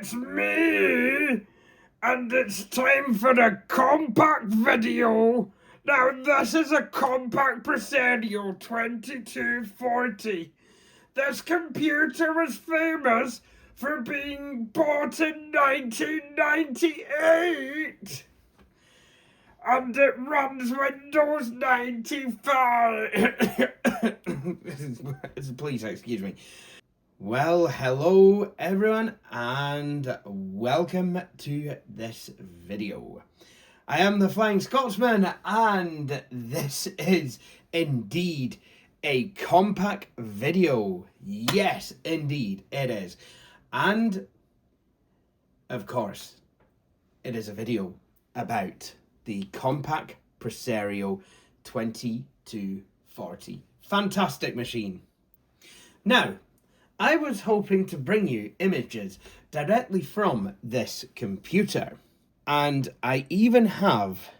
it's me, and it's time for a Compaq video. Now this is a Compaq Presario 2240. This computer was famous for being bought in 1998. And it runs Windows 95. Please excuse me. Well, hello everyone, and welcome to this video. I am the Flying Scotsman, and this is indeed a Compaq video. Yes, indeed, it is. And, of course, it is a video about the Compaq Presario 2240. Fantastic machine. Now, I was hoping to bring you images directly from this computer. And I even have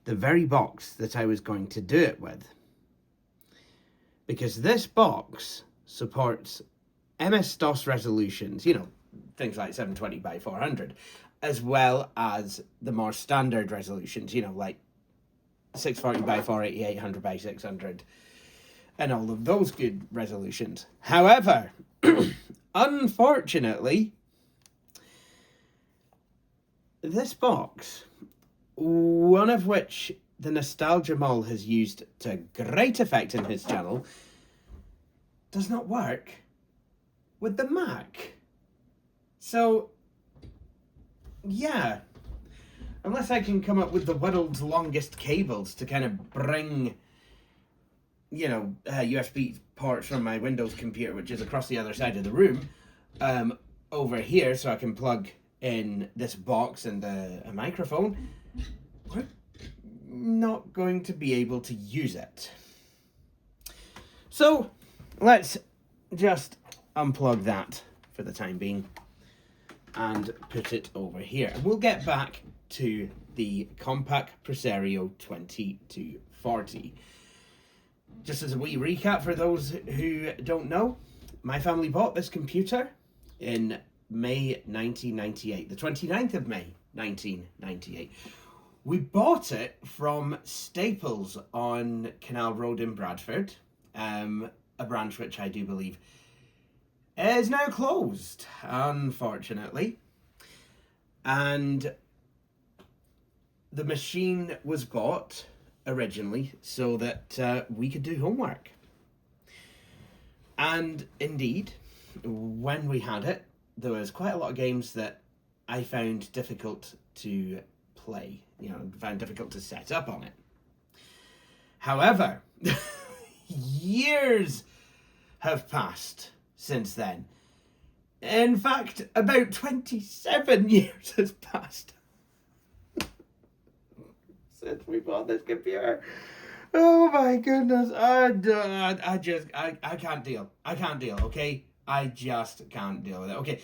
the very box that I was going to do it with. Because this box supports MS-DOS resolutions, you know, things like 720 by 400, as well as the more standard resolutions, you know, like 640 by 480, 800 by 600, and all of those good resolutions. However, unfortunately, this box, one of which the Nostalgia Mole has used to great effect in his channel, does not work with the Mac. So, yeah, unless I can come up with the world's longest cables to kind of bring, you know, USB ports from my Windows computer, which is across the other side of the room, over here so I can plug in this box and a microphone, we're not going to be able to use it. So let's just unplug that for the time being and put it over here. And we'll get back to the Compaq Presario 2240. Just as a wee recap for those who don't know, my family bought this computer in May 1998, the 29th of May 1998. We bought it from Staples on Canal Road in Bradford, a branch which I do believe is now closed, unfortunately. And the machine was bought originally so that we could do homework. And indeed, when we had it, there was quite a lot of games that I found difficult to play, you know, found difficult to set up on it. However, years have passed since then. In fact, about 27 years has passed since we bought this computer. Oh my goodness, I can't deal. I can't deal, okay? I just can't deal with it. Okay,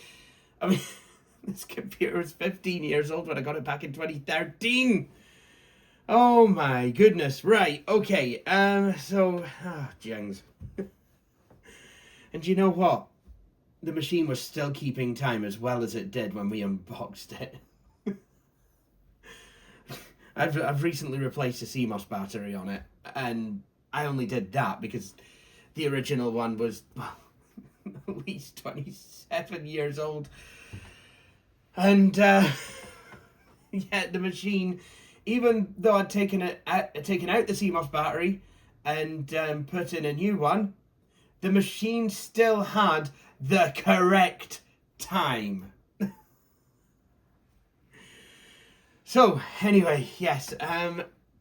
I mean, this computer was 15 years old when I got it back in 2013. Oh my goodness, right, okay, jings. And you know what? The machine was still keeping time as well as it did when we unboxed it. I've recently replaced a CMOS battery on it, and I only did that because the original one was, well, at least 27 years old. And yet the machine, even though I'd taken out the CMOS battery and put in a new one, the machine still had the correct time. So anyway, yes,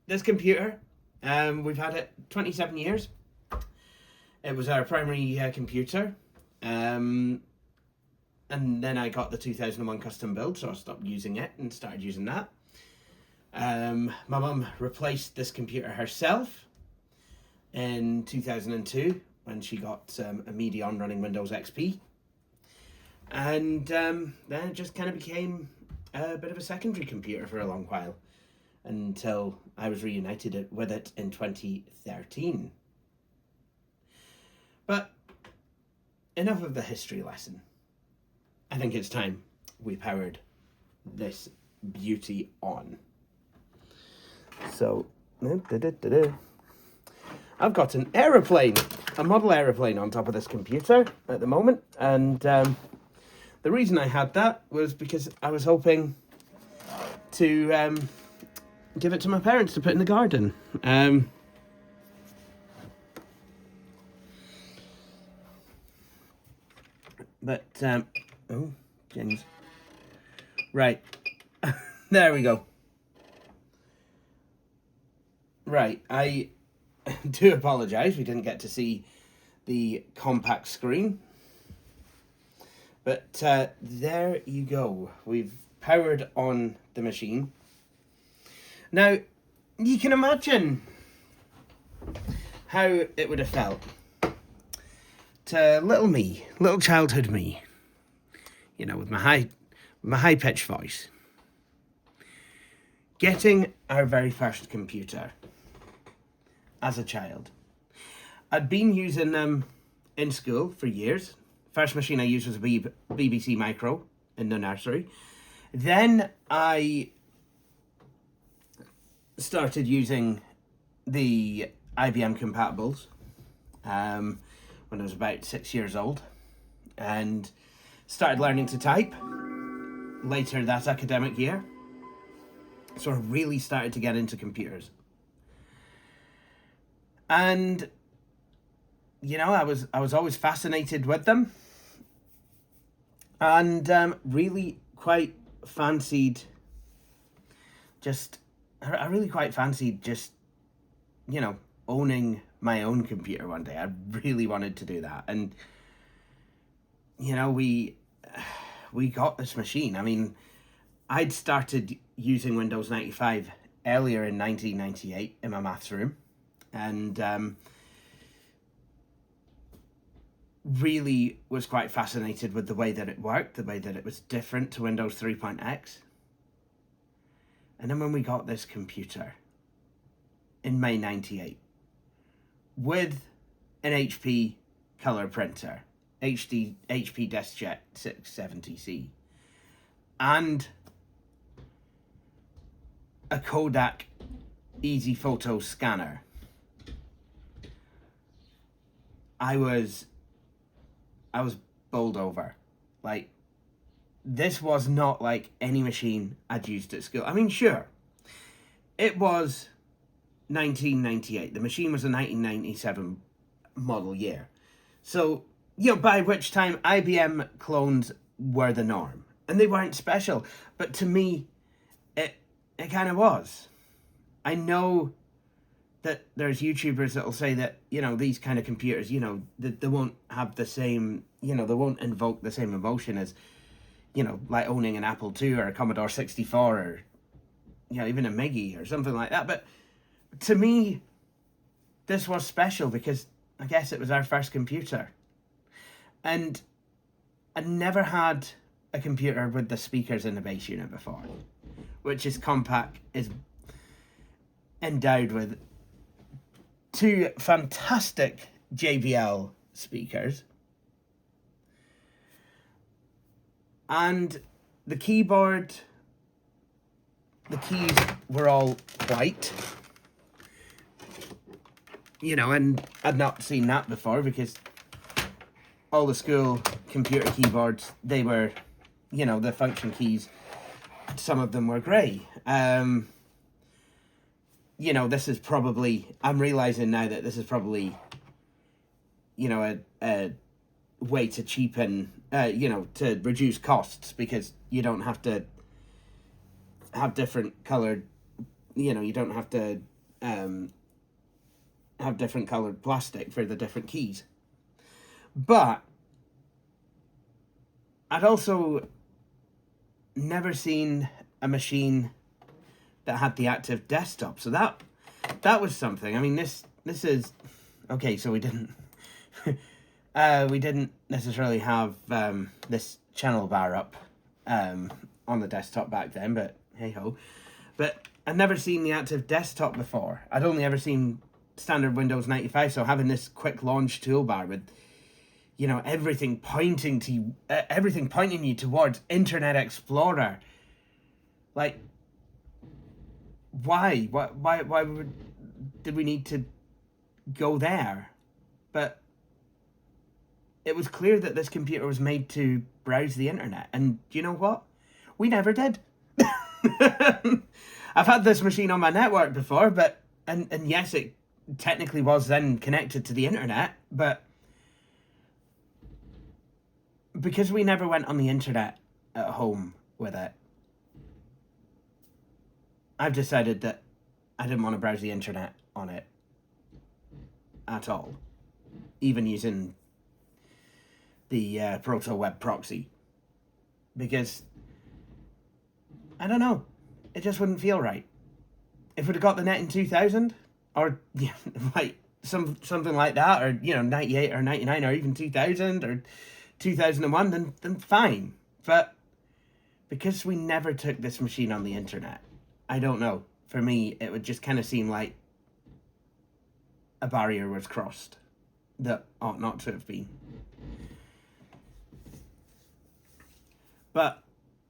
this computer, we've had it 27 years. It was our primary computer. And then I got the 2001 custom build, so I stopped using it and started using that. My mum replaced this computer herself in 2002 when she got a Medion running Windows XP. And then it just kind of became a bit of a secondary computer for a long while until I was reunited with it in 2013. But enough of the history lesson. I think it's time we powered this beauty on. So, I've got an aeroplane, a model aeroplane on top of this computer at the moment, and the reason I had that was because I was hoping to give it to my parents to put in the garden. Oh, James. Right. There we go. Right, I do apologise, we didn't get to see the Compaq screen. But there you go. We've powered on the machine. Now, you can imagine how it would have felt to little me, little childhood me, you know, with my high-pitched voice, getting our very first computer as a child. I'd been using them in school for years. First machine I used was a BBC Micro in the nursery. Then I started using the IBM compatibles when I was about 6 years old, and started learning to type later that academic year. So I really started to get into computers. And, you know, I was always fascinated with them, and really quite fancied I really quite fancied just, you know, owning my own computer one day. I really wanted to do that. And, you know, we got this machine. I mean, I'd started using Windows 95 earlier in 1998 in my maths room, and really was quite fascinated with the way that it worked, the way that it was different to Windows 3.x. And then when we got this computer in May 98 with an HP color printer, HP DeskJet 670C, and a Kodak Easy Photo scanner, I was bowled over. Like, this was not like any machine I'd used at school. I mean, sure, it was 1998. The machine was a 1997 model year. So, you know, by which time IBM clones were the norm. And they weren't special. But to me, it kind of was. I know that there's YouTubers that'll say that, you know, these kind of computers, you know, they won't have the same, you know, they won't invoke the same emotion as, you know, like owning an Apple II or a Commodore 64 or, you know, even a Miggy or something like that. But to me, this was special because I guess it was our first computer. And I never had a computer with the speakers in the base unit before, which is Compaq is endowed with two fantastic JBL speakers. And the keyboard, the keys were all white. You know, and I'd not seen that before because all the school computer keyboards, they were, you know, the function keys, some of them were grey. You know, this is probably, I'm realising now that this is probably, you know, a way to cheapen, you know, to reduce costs, because you don't have to have different coloured, you know, you don't have to have different coloured plastic for the different keys. But I'd also never seen a machine that had the active desktop, so that was something. I mean, this is okay. So we didn't we didn't necessarily have this channel bar up on the desktop back then, but hey ho. But I'd never seen the active desktop before. I'd only ever seen standard Windows 95, so having this quick launch toolbar with, you know, everything pointing you towards Internet Explorer. Like, why did we need to go there? But it was clear that this computer was made to browse the internet, and you know what? We never did. I've had this machine on my network before, but and yes, it technically was then connected to the internet, but because we never went on the internet at home with it, I've decided that I didn't want to browse the internet on it at all, even using the Proto Web Proxy, because I don't know, it just wouldn't feel right. If we'd have got the net in 2000, or like something like that, or 98 or 99 or even 2000 or 2001, then fine. But because we never took this machine on the internet, I don't know. For me, it would just kind of seem like a barrier was crossed that ought not to have been. But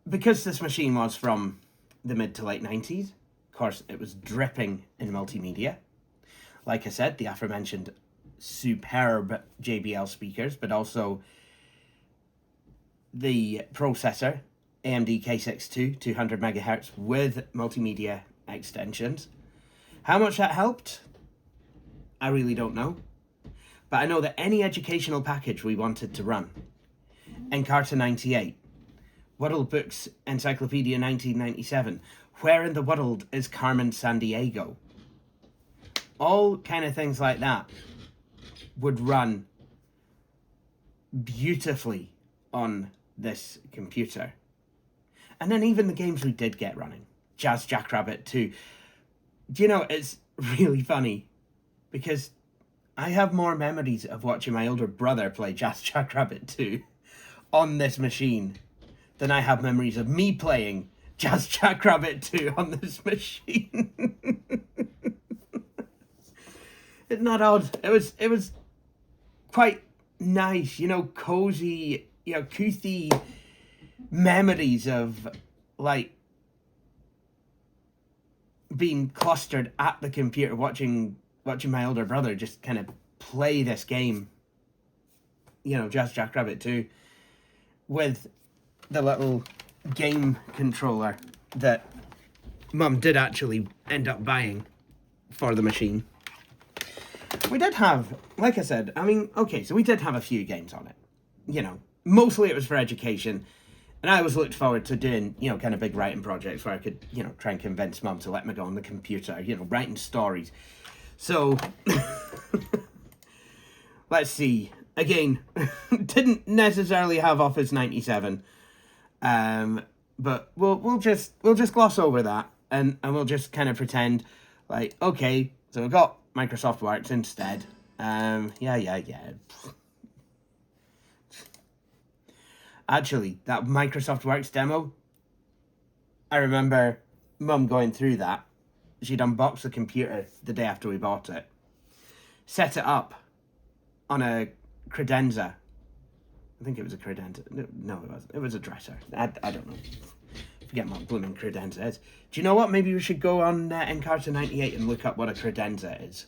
because this machine was from the mid to late 90s, of course, it was dripping in multimedia. Like I said, the aforementioned superb JBL speakers, but also the processor, AMD K62, 200 megahertz with multimedia extensions. How much that helped, I really don't know. But I know that any educational package we wanted to run, Encarta 98, World Books Encyclopedia 1997, Where in the World is Carmen Sandiego? All kind of things like that would run beautifully on this computer. And then even the games we did get running, JackRabbit 2. Do you know, it's really funny because I have more memories of watching my older brother play JackRabbit 2 on this machine than I have memories of me playing JackRabbit 2 on this machine. It's not odd. It was quite nice, cozy, couthy memories of like being clustered at the computer watching my older brother just kind of play this game, JackRabbit 2, with the little game controller that Mum did actually end up buying for the machine. We did have, like I said, so we did have a few games on it. Mostly it was for education. And I always looked forward to doing, kind of big writing projects where I could, try and convince Mum to let me go on the computer, writing stories. So, let's see. Again, didn't necessarily have Office 97. But we'll just gloss over that and we'll just kind of pretend like, okay, so we've got Microsoft Works instead. Yeah. Actually, that Microsoft Works demo, I remember Mum going through that. She'd unboxed the computer the day after we bought it, set it up on a credenza. I think it was a credenza. No, it wasn't. It was a dresser. I don't know. Forget what blooming credenza is. Do you know what? Maybe we should go on Encarta 98 and look up what a credenza is.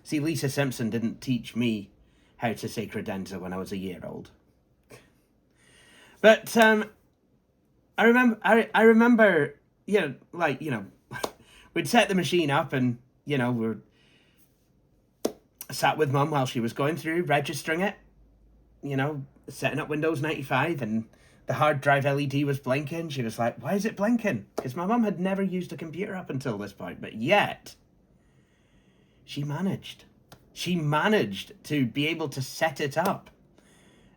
See, Lisa Simpson didn't teach me how to say credenza when I was a year old. But I remember, we'd set the machine up and, we're sat with Mum while she was going through registering it, setting up Windows 95, and the hard drive LED was blinking. She was like, why is it blinking? Because my mum had never used a computer up until this point, but yet she managed to be able to set it up.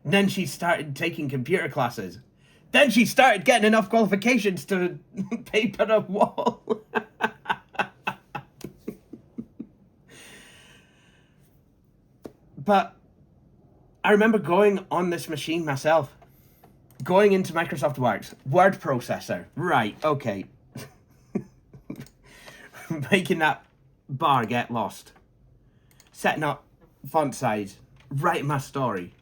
And then she started taking computer classes. Then she started getting enough qualifications to paper a wall. But I remember going on this machine myself, going into Microsoft Works, word processor, right, okay. Making that bar get lost. Setting up font size, writing my story.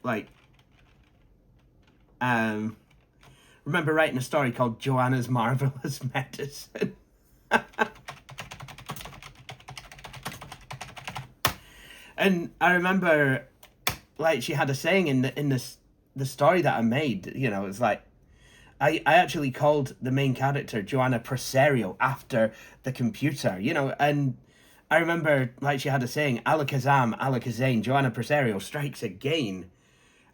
like, remember writing a story called Joanna's Marvelous Medicine. And I remember, like, she had a saying in the story that I made, you know, it's like, I actually called the main character Joanna Presario after the computer, you know, and I remember, like, she had a saying, Alakazam, Alakazam, Joanna Presario strikes again.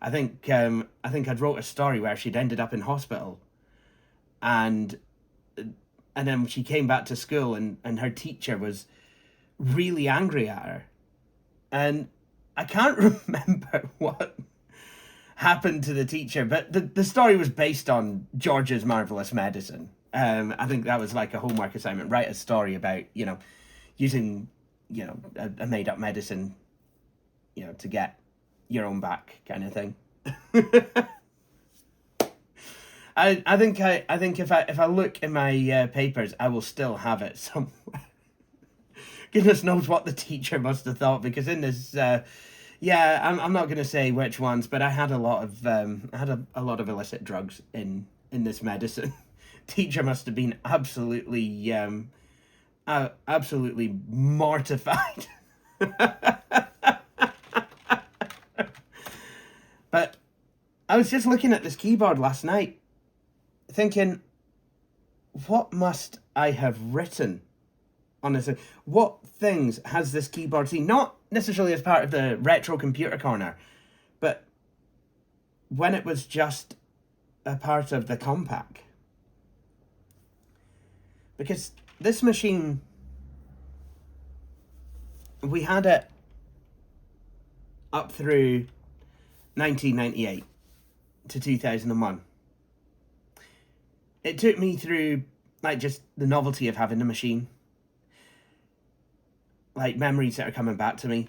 I think I'd wrote a story where she'd ended up in hospital, and then she came back to school, and her teacher was really angry at her. And I can't remember what happened to the teacher, but the story was based on George's Marvelous Medicine. I think that was like a homework assignment. Write a story about, you know, using, you know, a made up medicine, you know, to get your own back, kind of thing. I think if I look in my papers, I will still have it somewhere. Goodness knows what the teacher must have thought, because in this, I'm not going to say which ones, but I had a lot of a lot of illicit drugs in this medicine. Teacher must have been absolutely absolutely mortified. But I was just looking at this keyboard last night, thinking, what must I have written? Honestly, what things has this keyboard seen? Not necessarily as part of the retro computer corner, but when it was just a part of the Compaq. Because this machine, we had it up through 1998 to 2001. It took me through, like, just the novelty of having the machine, like memories that are coming back to me,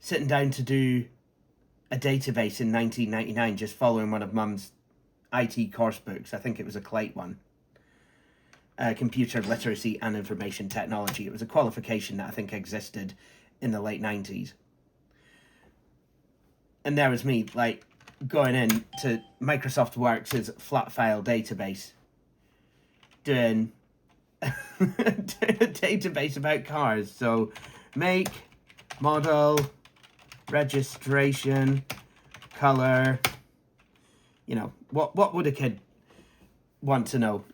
sitting down to do a database in 1999, just following one of Mum's IT course books. I think it was a CLITE one, Computer Literacy and Information Technology. It was a qualification that I think existed in the late 90s. And there was me, like, going in to Microsoft Works' flat file database, doing a database about cars. So make, model, registration, color, you know, what would a kid want to know?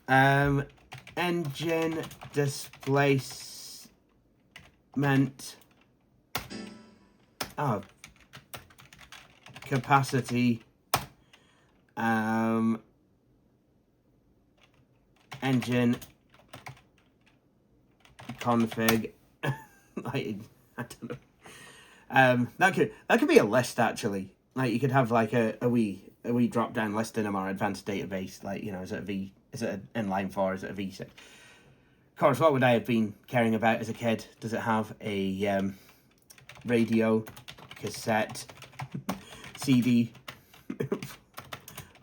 Engine, displacement, capacity, engine config. Like, I don't know. That could be a list, actually. Like, you could have like a wee drop down list in a more advanced database. Like, you know, is it an inline 4? Is it a V6? Of course, what would I have been caring about as a kid? Does it have a radio, cassette, CD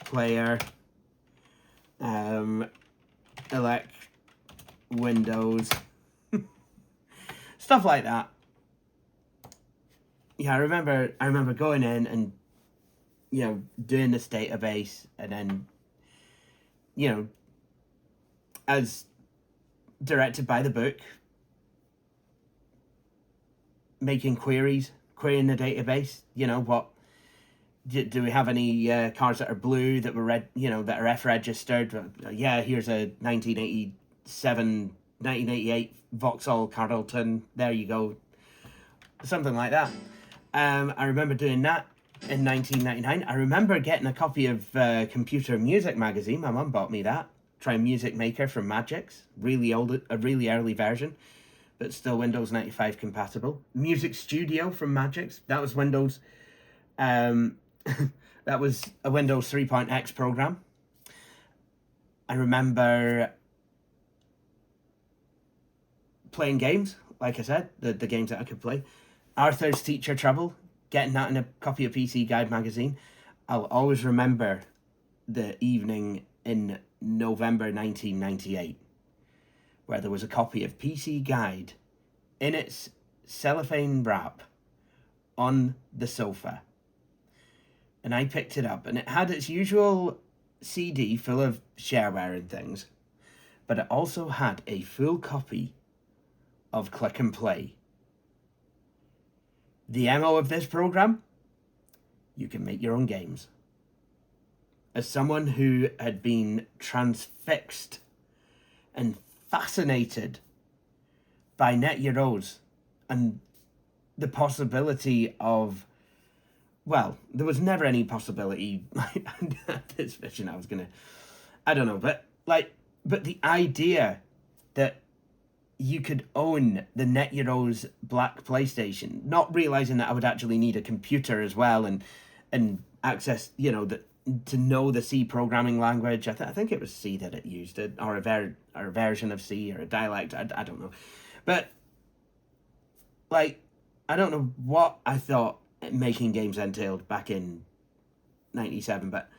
player, Windows, stuff like that. Yeah, I remember going in and, you know, doing this database, and then, you know, as directed by the book, making querying the database. You know, what do we have any cars that are blue that were that are F registered? Yeah, here's a 1988 Vauxhall Carrollton. There you go, something like that. I remember doing that in 1999. I remember getting a copy of Computer Music magazine. My mum bought me that. Try Music Maker from Magix, a really early version, but still Windows 95 compatible. Music Studio from Magix, that was Windows. That was a Windows 3.x program. I remember playing games, like I said, the games that I could play. Arthur's Teacher Trouble, getting that in a copy of PC Guide magazine. I'll always remember the evening in November 1998, where there was a copy of PC Guide in its cellophane wrap on the sofa, and I picked it up, and it had its usual CD full of shareware and things, but it also had a full copy of Click and Play. The MO of this program: you can make your own games. As someone who had been transfixed and fascinated by Net Heroes and the possibility of, well, there was never any possibility at this vision I was gonna, I don't know, but the idea that you could own the Net Heroes Black PlayStation, not realizing that I would actually need a computer as well and access, you know, to know the C programming language. I think it was C that it used, or a version of C, or a dialect. I don't know, but like, I don't know what I thought making games entailed back in '97, but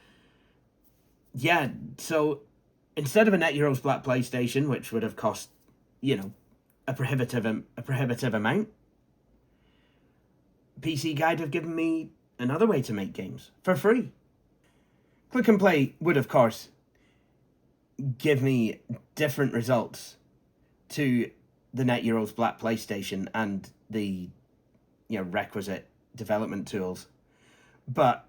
yeah. So instead of a Net Heroes Black PlayStation, which would have cost, you know, a prohibitive amount, PC Guide have given me another way to make games for free. Click and Play would, of course, give me different results to the Net Heroes Black PlayStation and the, you know, requisite development tools. But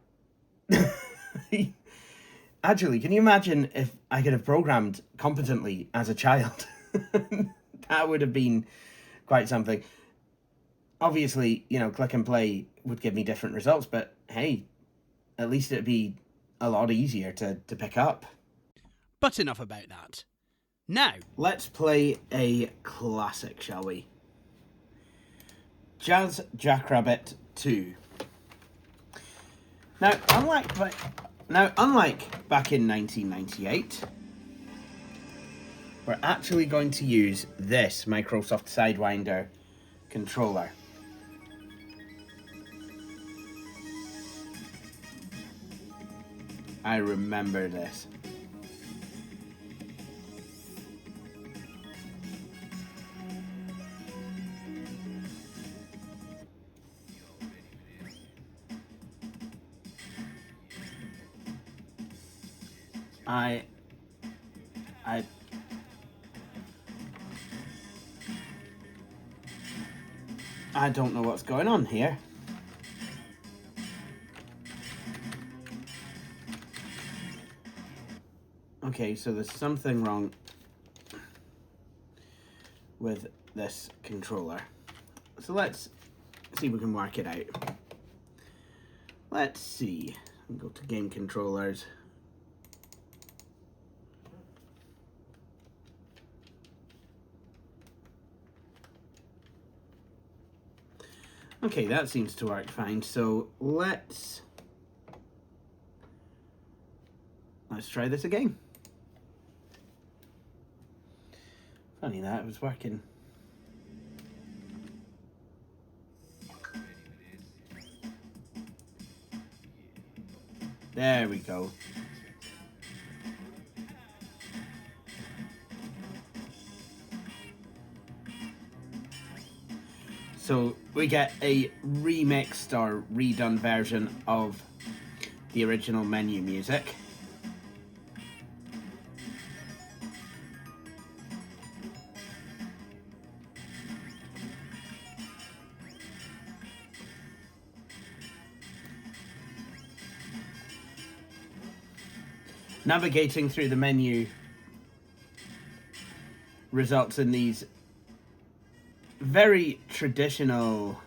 actually, can you imagine if I could have programmed competently as a child? That would have been quite something. Obviously, you know, Click and Play would give me different results, but hey, at least it'd be a lot easier to pick up. But enough about that. Now, let's play a classic, shall we? JackRabbit 2. Now, unlike back in 1998, we're actually going to use this Microsoft Sidewinder controller. I remember this. I don't know what's going on here. Okay, so there's something wrong with this controller. So let's see if we can work it out. Let's see. Go to game controllers. Okay, that seems to work fine. So let's try this again. Funny that it was working. There we go. So we get a remixed or redone version of the original menu music. Navigating through the menu results in these very traditional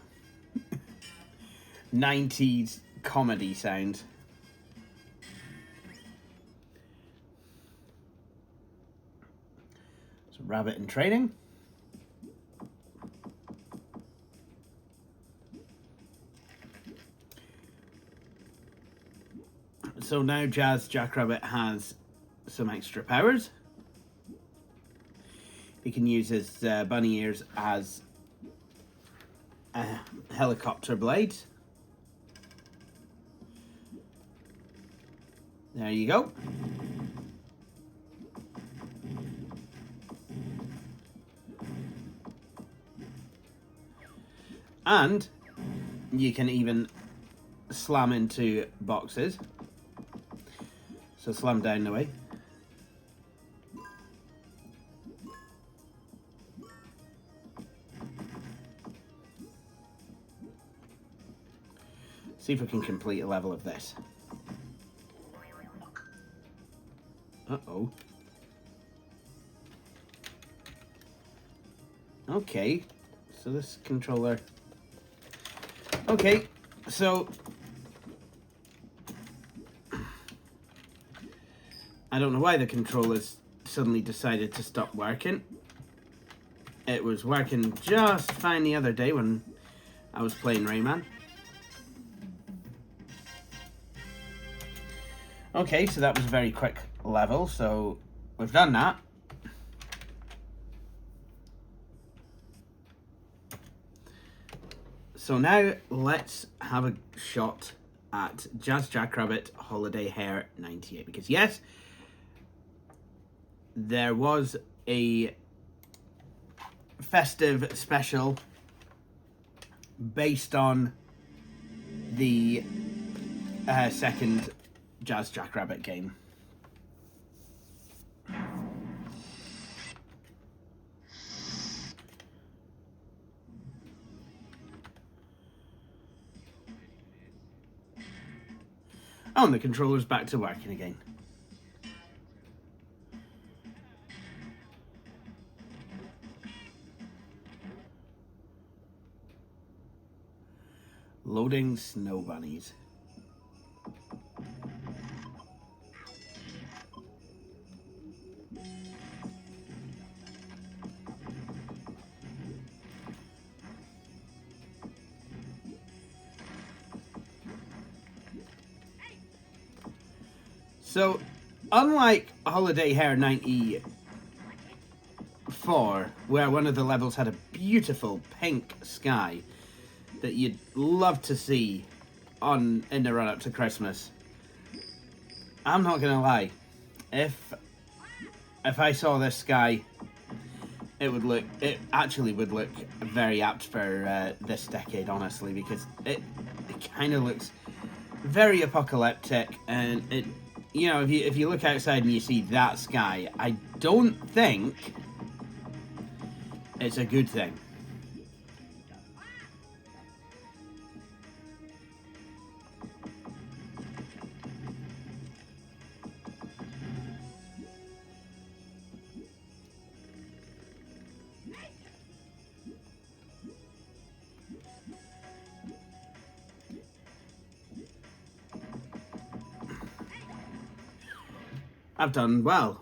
90s comedy sounds. So rabbit in training. So now JackRabbit has some extra powers. He can use his bunny ears as helicopter blades. There you go. And you can even slam into boxes. So slam down the way. See if we can complete a level of this. Uh-oh. Okay, so this controller... Okay, so... I don't know why the controllers suddenly decided to stop working. It was working just fine the other day when I was playing Rayman. Okay, so that was a very quick level, so we've done that. So now let's have a shot at JackRabbit Holiday Hare 98, because yes, there was a festive special based on the second JackRabbit game. Oh, and the controller's back to working again. Loading snow bunnies. So, unlike Holiday Hare 94, where one of the levels had a beautiful pink sky that you'd love to see in the run-up to Christmas, I'm not gonna lie, if I saw this sky, it actually would look very apt for this decade, honestly, because it kind of looks very apocalyptic, and it, you know, if you look outside and you see that sky, I don't think it's a good thing. I've done well.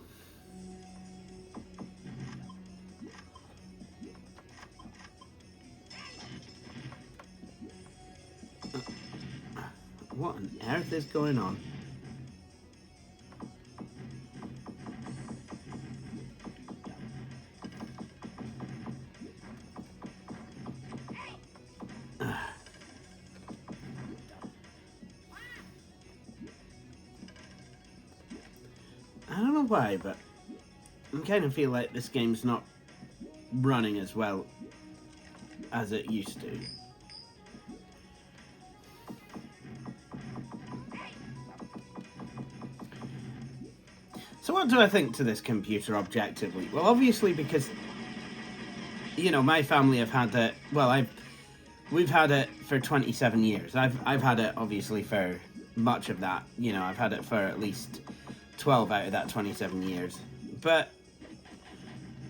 What on earth is going on? I don't know why, but I kind of feel like this game's not running as well as it used to. So what do I think to this computer objectively? Well, obviously because, you know, my family have had it, well, we've had it for 27 years. I've had it obviously for much of that. You know, I've had it for at least 12 out of that 27 years. But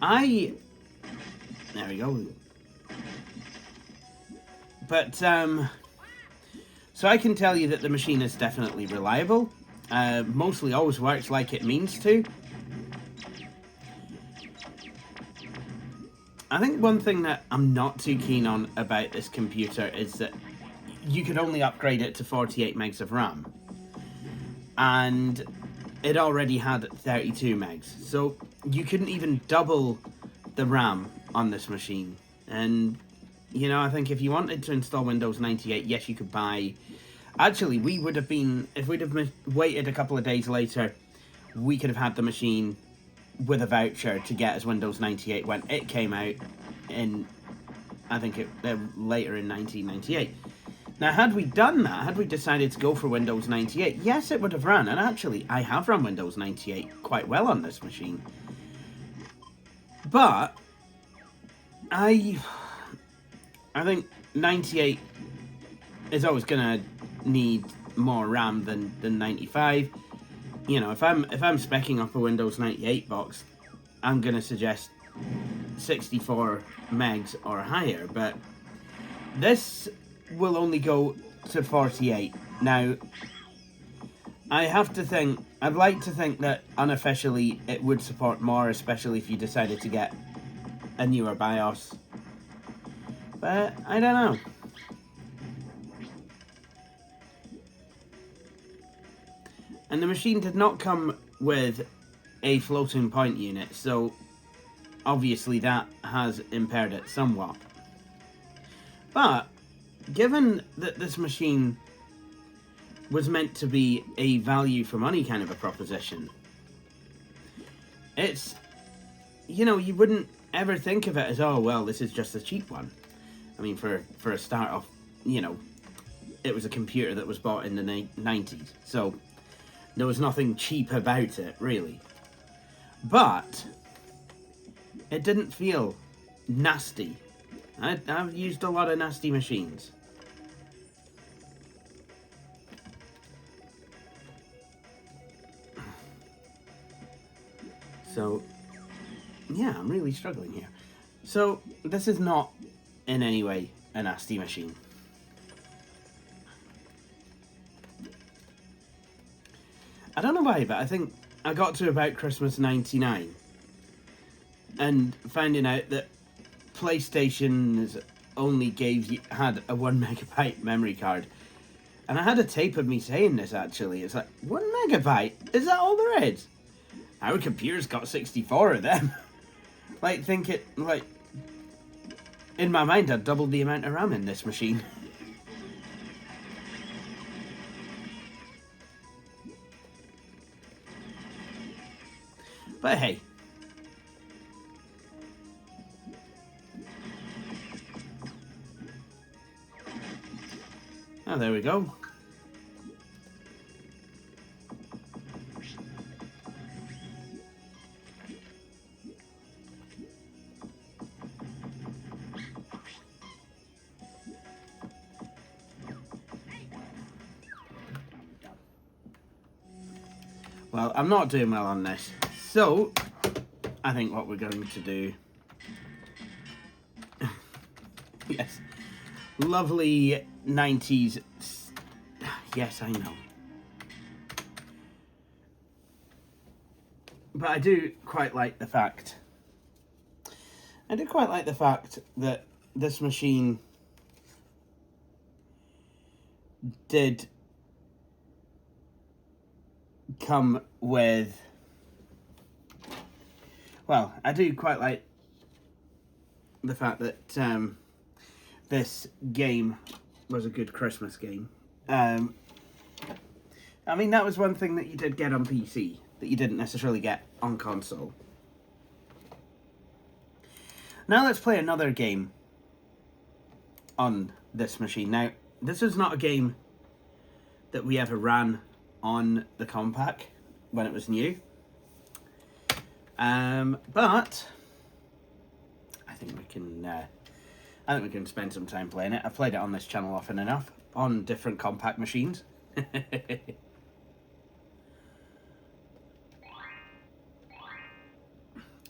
there we go. But so I can tell you that the machine is definitely reliable. Mostly always works like it means to. I think one thing that I'm not too keen on about this computer is that you could only upgrade it to 48 megs of RAM. And it already had 32 megs. So you couldn't even double the RAM on this machine. And, you know, I think if you wanted to install Windows 98, yes, you could buy... Actually, we would have been... If we'd have waited a couple of days later, we could have had the machine with a voucher to get us Windows 98 when it came out in... I think later in 1998. Now, had we done that, had we decided to go for Windows 98, yes, it would have run. And actually, I have run Windows 98 quite well on this machine. But I think 98 is always going to need more RAM than 95. You know, if I'm speccing up a Windows 98 box, I'm going to suggest 64 megs or higher, but this will only go to 48. Now, I'd like to think that unofficially it would support more, especially if you decided to get a newer BIOS. But I don't know. And the machine did not come with a floating point unit, so obviously that has impaired it somewhat. But given that this machine was meant to be a value for money kind of a proposition, it's, you know, you wouldn't ever think of it as, oh, well, this is just a cheap one. I mean, for a start off, you know, it was a computer that was bought in the 90s, so there was nothing cheap about it, really. But it didn't feel nasty. I've used a lot of nasty machines. So, yeah, I'm really struggling here. So, this is not in any way a nasty machine. I don't know why, but I think I got to about Christmas 99 and finding out that PlayStations only had a 1 megabyte memory card. And I had a tape of me saying this, actually. It's like, 1 megabyte? Is that all there is? Our computer's got 64 of them. In my mind, I'd doubled the amount of RAM in this machine. But hey. Oh, there we go. Well, I'm not doing well on this. So, I think what we're going to do... Yes. Lovely 90s... Yes, I know. But I do quite like the fact... that this machine did come with... Well, I do quite like the fact that this game was a good Christmas game. I mean, that was one thing that you did get on PC that you didn't necessarily get on console. Now let's play another game on this machine. Now, this is not a game that we ever ran on the Compaq when it was new. But I think we can spend some time playing it. I've played it on this channel often enough on different Compaq machines.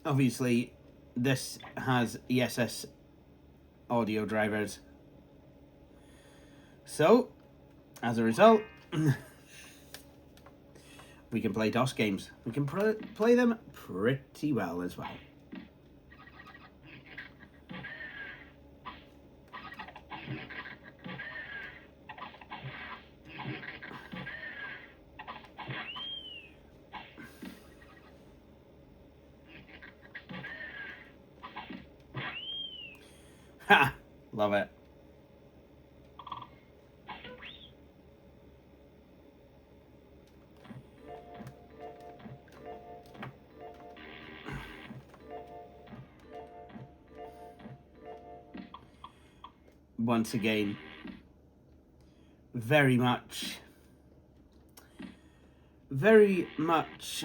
Obviously, this has ESS audio drivers. So, as a result, we can play DOS games. We can play them pretty well as well. Ha! Love it. Once again, very much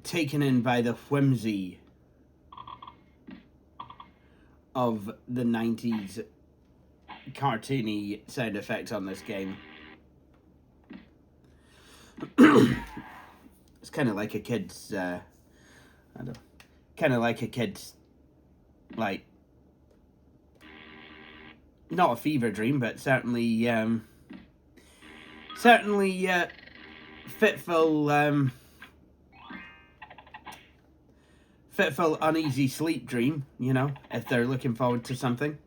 taken in by the whimsy of the 90s cartoony sound effects on this game. It's kind of like a kid's, like, not a fever dream, but certainly fitful uneasy sleep dream, you know, if they're looking forward to something.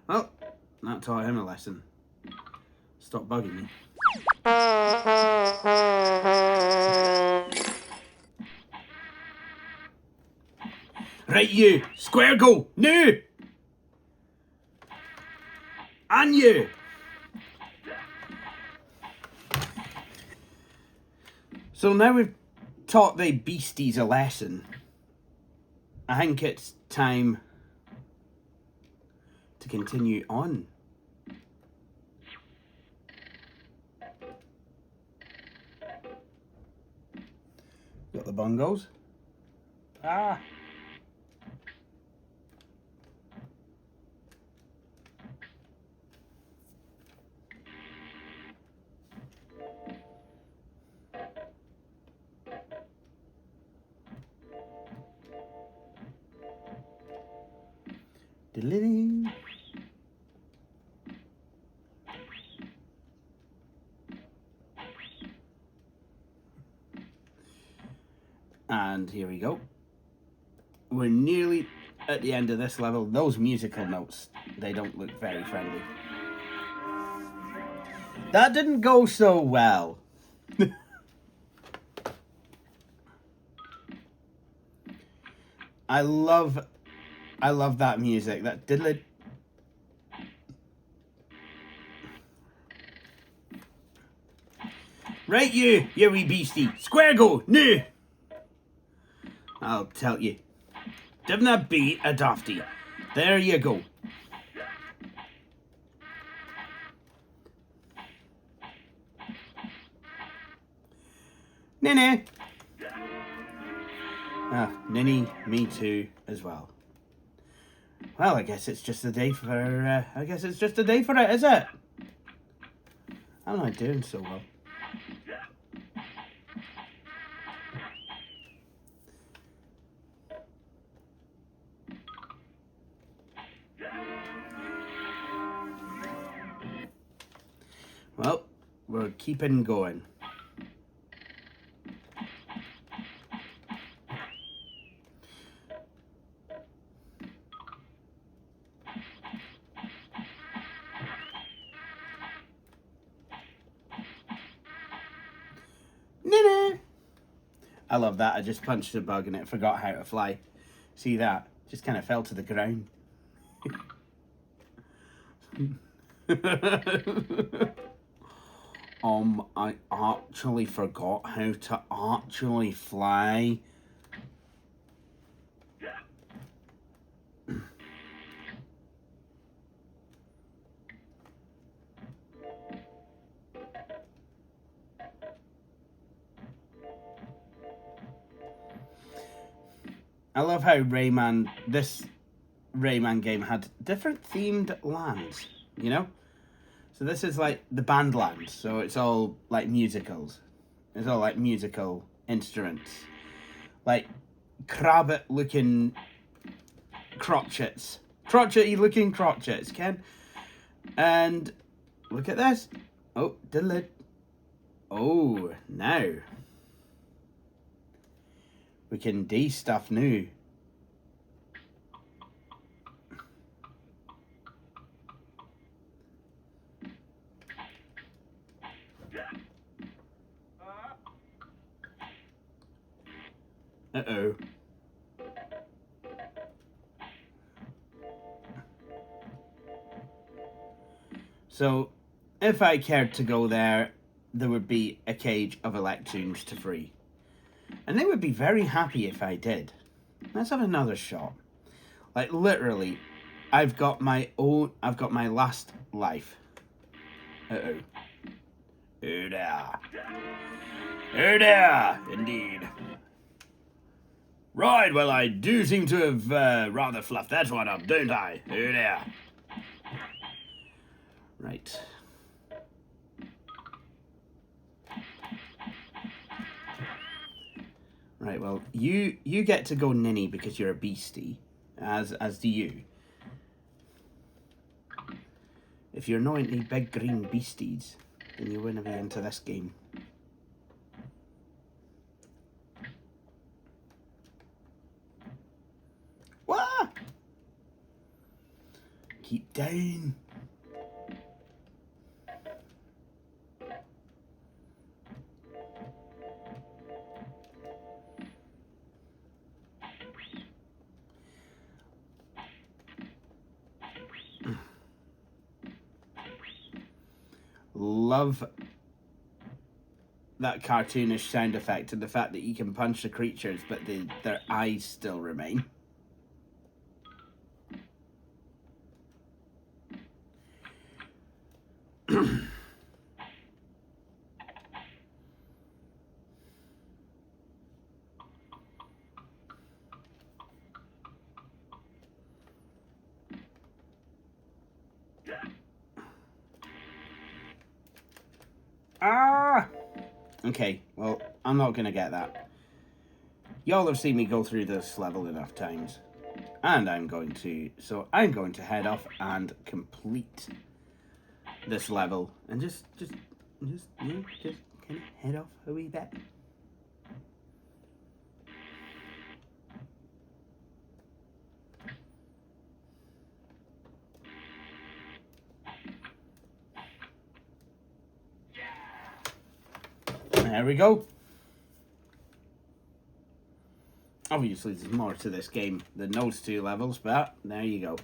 Well, that taught him a lesson. Stop bugging me. Right, you! Square go! No! And you! So now we've taught the beasties a lesson, I think it's time to continue on. Got the bongos. Ah! Diddly-dee. And here we go. We're nearly at the end of this level. Those musical notes, they don't look very friendly. That didn't go so well. I love that music. That diddly. Right, you wee beastie. Square go, no. I'll tell you. Didn't be a dofty. There you go. Ninny. Ah, Ninny, me too, as well. Well, I guess it's just a day for, it, is it? How am I doing so well? Well, we're keeping going. I love that. I just punched a bug and it forgot how to fly. See that? Just kind of fell to the ground. I actually forgot how to actually fly. I love how this Rayman game had different themed lands, you know? So this is like the band land, so it's all like musicals. It's all like musical instruments. Like crabbit looking crotchets. Crotchety looking crotchets, Ken. And look at this. Oh, diddly. Oh, now. We can do stuff new. Uh-oh. So, if I cared to go there, there would be a cage of electrons to free. And they would be very happy if I did. Let's have another shot. Like, literally, I've got my last life. Uh-oh. Oh there. Oh there, indeed. Right, well, I do seem to have rather fluffed that one up, don't I? Oh there. Right. Right, well, you get to go ninny because you're a beastie, as do you. If you're not into big green beasties, then you wouldn't be into this game. What? Keep down. Love that cartoonish sound effect and the fact that you can punch the creatures but their eyes still remain. Ah! Okay, well, I'm not gonna get that. Y'all have seen me go through this level enough times. And I'm going to head off and complete this level. And just kind of head off a wee bit. There we go. Obviously, there's more to this game than those two levels, but there you go.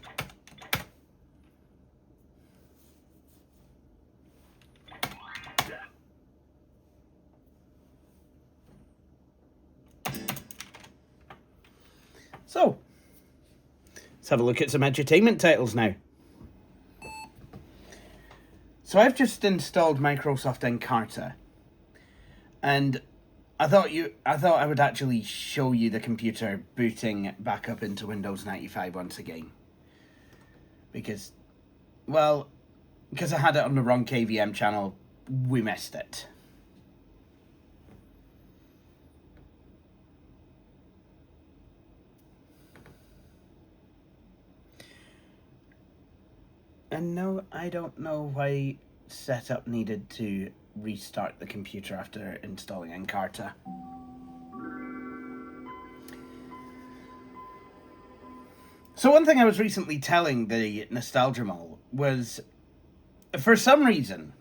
So, let's have a look at some edutainment titles now. So I've just installed Microsoft Encarta. And I thought I would actually show you the computer booting back up into Windows 95 once again. Because I had it on the wrong KVM channel, we missed it. And no, I don't know why setup needed to restart the computer after installing Encarta. So one thing I was recently telling the Nostalgia Mall was, for some reason,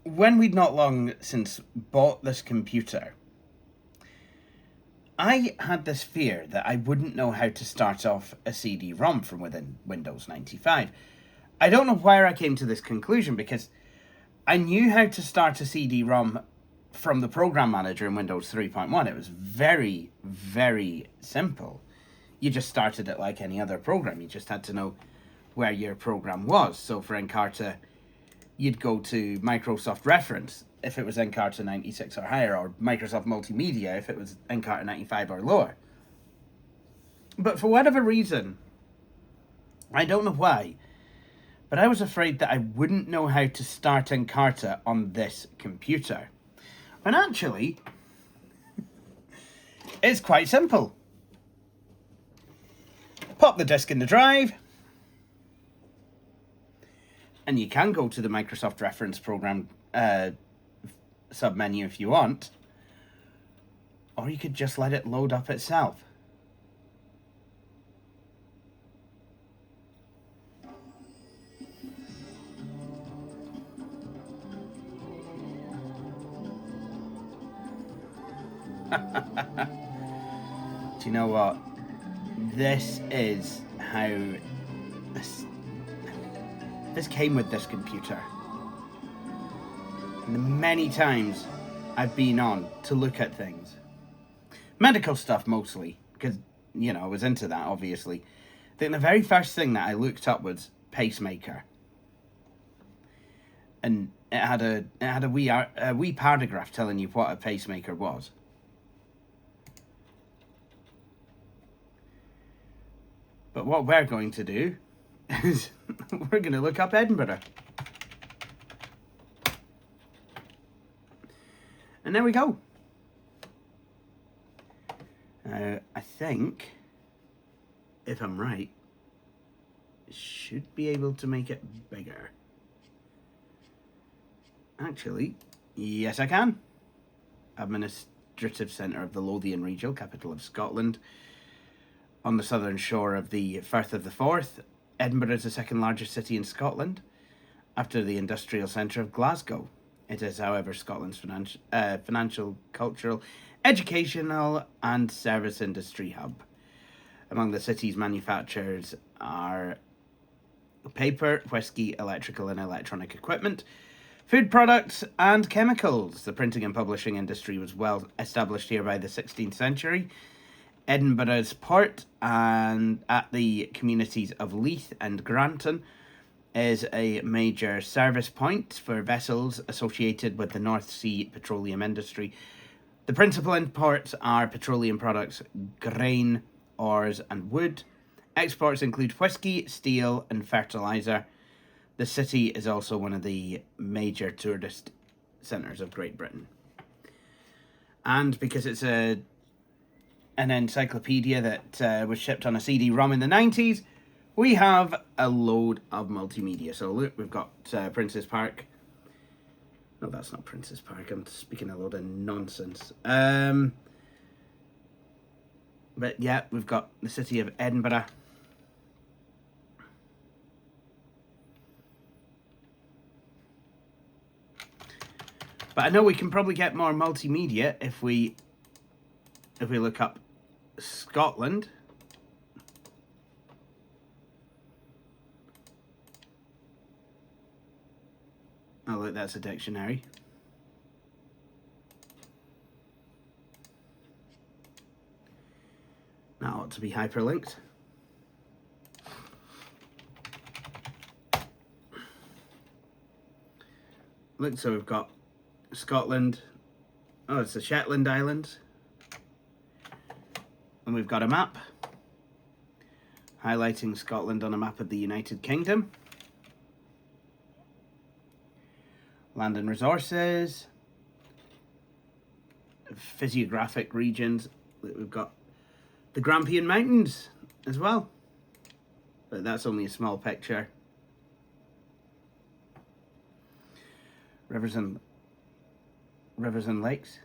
when we'd not long since bought this computer, I had this fear that I wouldn't know how to start off a CD-ROM from within Windows 95. I don't know where I came to this conclusion, because I knew how to start a CD-ROM from the program manager in Windows 3.1. It was very, very simple. You just started it like any other program. You just had to know where your program was. So for Encarta, you'd go to Microsoft Reference if it was Encarta 96 or higher, or Microsoft Multimedia if it was Encarta 95 or lower. But for whatever reason, I don't know why, but I was afraid that I wouldn't know how to start Encarta on this computer. And actually, it's quite simple. Pop the disk in the drive, and you can go to the Microsoft Reference Program submenu if you want, or you could just let it load up itself. Do you know what? This is how this came with this computer. And the many times I've been on to look at things. Medical stuff mostly, because, you know, I was into that, obviously. I think the very first thing that I looked up was pacemaker. And it had a wee paragraph telling you what a pacemaker was. But what we're going to do is we're going to look up Edinburgh. And there we go. I think, if I'm right, should be able to make it bigger. Actually, yes I can. Administrative centre of the Lothian region, capital of Scotland. On the southern shore of the Firth of the Forth, Edinburgh is the second largest city in Scotland, after the industrial centre of Glasgow. It is, however, Scotland's financial, cultural, educational and service industry hub. Among the city's manufacturers are paper, whisky, electrical and electronic equipment, food products and chemicals. The printing and publishing industry was well established here by the 16th century. Edinburgh's port and at the communities of Leith and Granton is a major service point for vessels associated with the North Sea petroleum industry. The principal imports are petroleum products, grain, ores and wood. Exports include whisky, steel and fertiliser. The city is also one of the major tourist centres of Great Britain. And because it's an encyclopedia that was shipped on a CD-ROM in the 90s, we have a load of multimedia. So look, we've got Prince's Park. No, that's not Prince's Park. I'm speaking a load of nonsense. But yeah, we've got the city of Edinburgh. But I know we can probably get more multimedia if we look up Scotland. Oh look, that's a dictionary. That ought to be hyperlinked. Look, so we've got Scotland. Oh, it's the Shetland Islands. And we've got a map highlighting Scotland on a map of the United Kingdom. Land and resources. Physiographic regions. We've got the Grampian Mountains as well. But that's only a small picture. Rivers and lakes.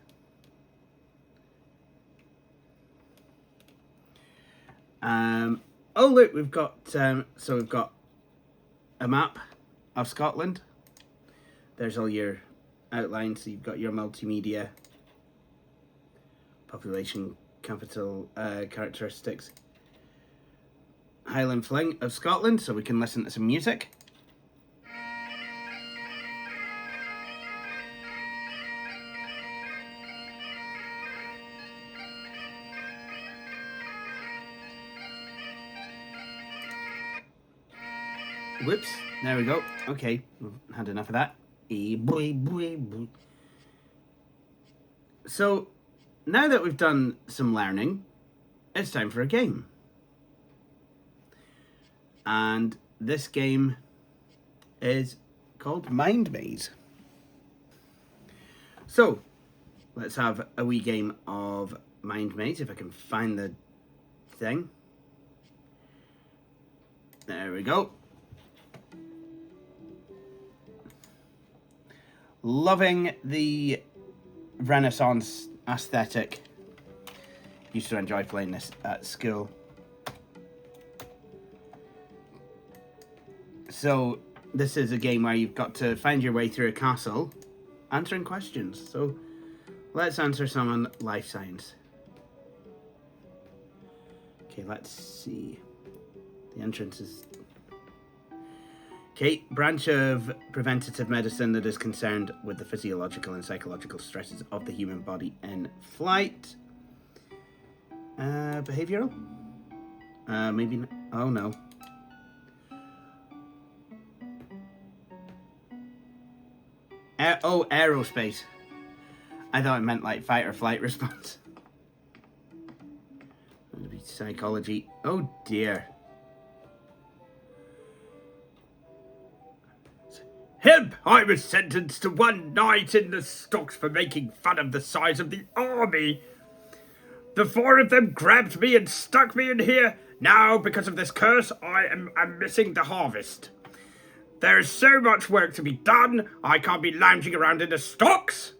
Oh look, we've got so we've got a map of Scotland. There's all your outlines. So you've got your multimedia, population, capital, characteristics, Highland Fling of Scotland, so we can listen to some music. Whoops, there we go. Okay, we've had enough of that. So, now that we've done some learning, it's time for a game. And this game is called Mindmaze. So, let's have a wee game of Mindmaze, if I can find the thing. There we go. Loving the Renaissance aesthetic. Used to enjoy playing this at school. So this is a game where you've got to find your way through a castle answering questions. So let's answer some on life science. Okay, let's see. The entrance is... Okay, branch of preventative medicine that is concerned with the physiological and psychological stresses of the human body in flight. Behavioral? Maybe not. Oh, no. Aerospace. I thought it meant like fight or flight response. That'd be psychology. Oh, dear. Him! I was sentenced to 1 night in the stocks for making fun of the size of the army. The 4 of them grabbed me and stuck me in here. Now, because of this curse, I'm missing the harvest. There is so much work to be done, I can't be lounging around in the stocks.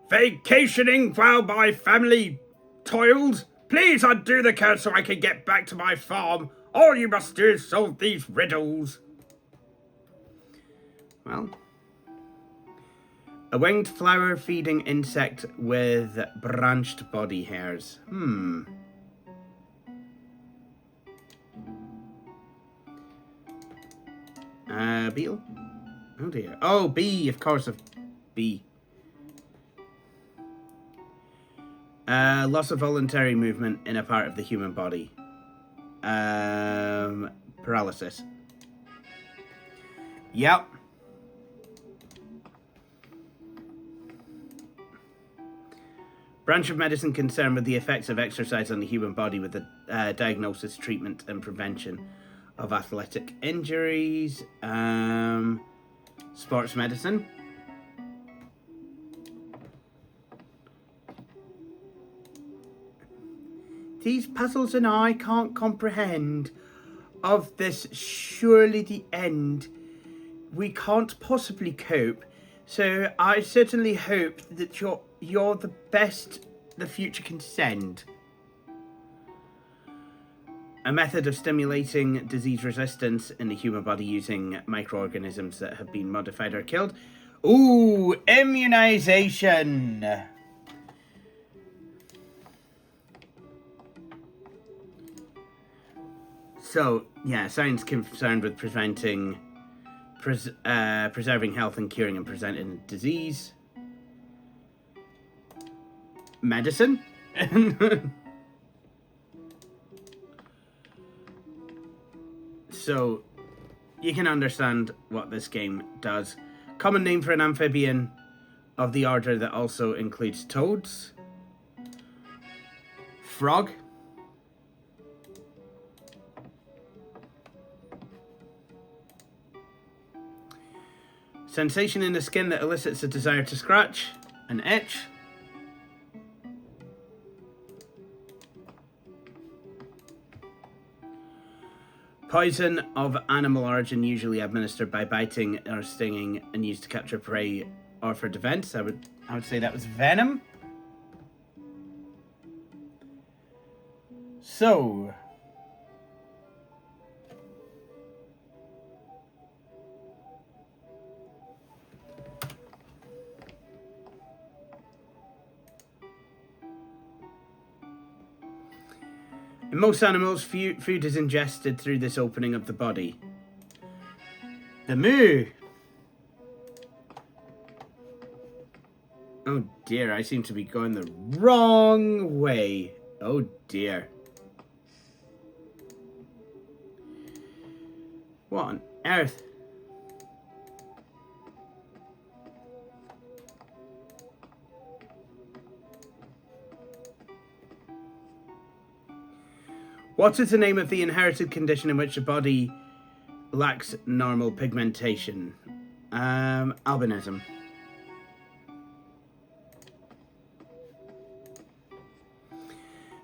Vacationing while my family toils. Please undo the curse so I can get back to my farm. All you must do is solve these riddles. Well, a winged flower-feeding insect with branched body hairs. Beetle? Oh dear. Oh, bee, of course, of bee. Loss of voluntary movement in a part of the human body. Paralysis. Yep. Branch of medicine concerned with the effects of exercise on the human body with the diagnosis, treatment, and prevention of athletic injuries. Sports medicine. These puzzles and I can't comprehend. Of this surely the end. We can't possibly cope. So I certainly hope that you're the best the future can send. A method of stimulating disease resistance in the human body using microorganisms that have been modified or killed. Ooh, immunization. So, yeah, science concerned with preserving health and curing and preventing disease. Medicine. So, you can understand what this game does. Common name for an amphibian of the order that also includes toads. Frog. Sensation in the skin that elicits a desire to scratch. An itch. Poison of animal origin, usually administered by biting or stinging and used to capture prey or for defense. I would say that was venom. So, in most animals, food is ingested through this opening of the body. The moo. Oh dear, I seem to be going the wrong way. Oh dear. What on earth? What is the name of the inherited condition in which the body lacks normal pigmentation? Albinism.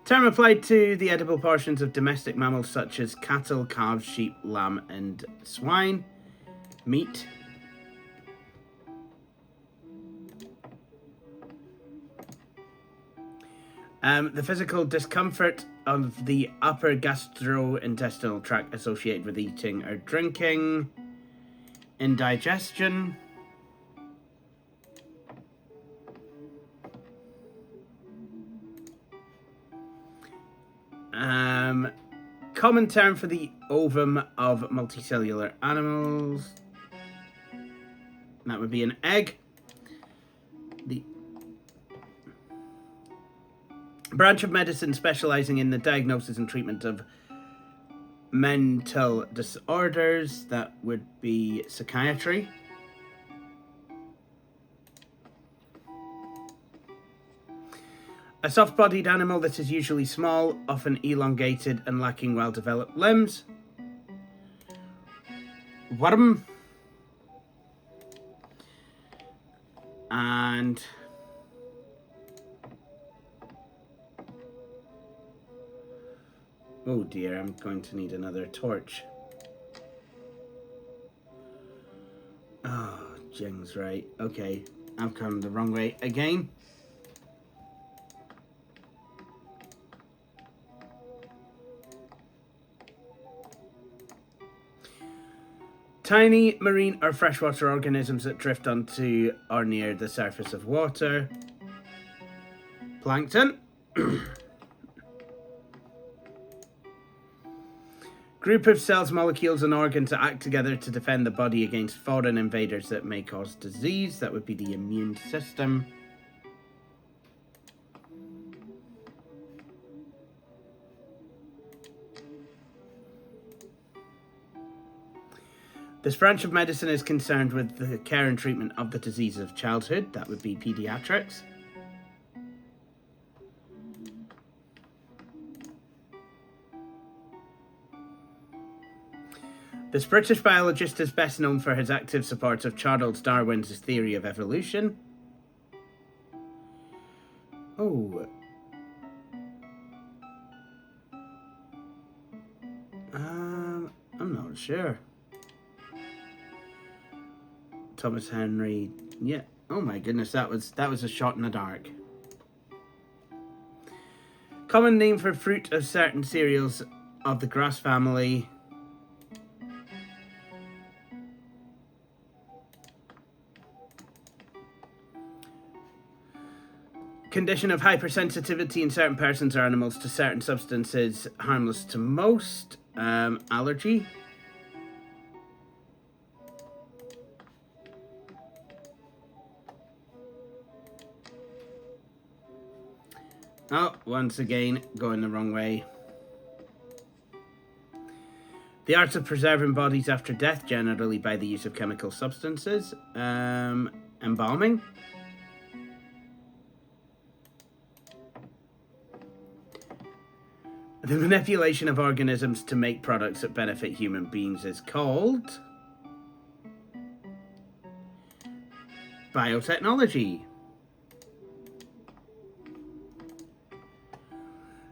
Term applied to the edible portions of domestic mammals such as cattle, calves, sheep, lamb, and swine. Meat. The physical discomfort of the upper gastrointestinal tract associated with eating or drinking. Indigestion. Common term for the ovum of multicellular animals. That would be an egg. Branch of medicine specializing in the diagnosis and treatment of mental disorders. That would be psychiatry. A soft-bodied animal that is usually small, often elongated and lacking well-developed limbs. Worm. And oh dear, I'm going to need another torch. Oh, Jing's right. Okay, I've come the wrong way again. Tiny marine or freshwater organisms that drift onto or near the surface of water. Plankton. Group of cells, molecules, and organs that act together to defend the body against foreign invaders that may cause disease. That would be the immune system. This branch of medicine is concerned with the care and treatment of the diseases of childhood. That would be pediatrics. This British biologist is best known for his active support of Charles Darwin's theory of evolution. Oh. I'm not sure. Thomas Henry. Yeah. Oh my goodness, that was a shot in the dark. Common name for fruit of certain cereals of the grass family. Condition of hypersensitivity in certain persons or animals to certain substances, harmless to most. Allergy. Oh, once again, going the wrong way. The art of preserving bodies after death, generally by the use of chemical substances. Embalming. The manipulation of organisms to make products that benefit human beings is called biotechnology.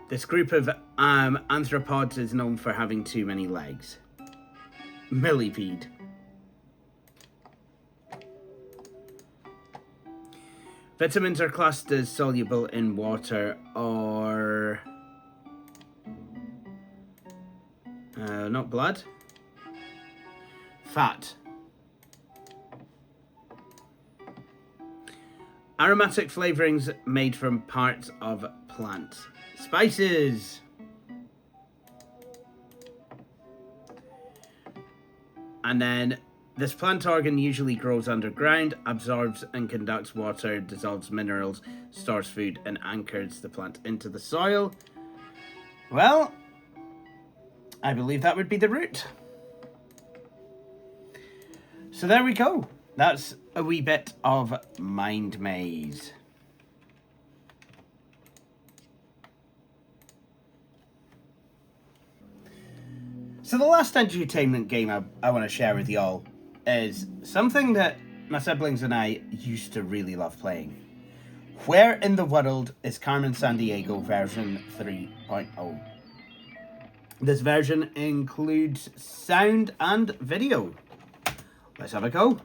This group of arthropods is known for having too many legs. Millipede. Vitamins are classed as soluble in water or not blood. Fat. Aromatic flavorings made from parts of plants. Spices. And then this plant organ usually grows underground, absorbs and conducts water, dissolves minerals, stores food, and anchors the plant into the soil. Well, I believe that would be the root. So there we go. That's a wee bit of Mindmaze. So the last edutainment game I want to share with y'all is something that my siblings and I used to really love playing. Where in the world is Carmen Sandiego version 3.0? This version includes sound and video. Let's have a go.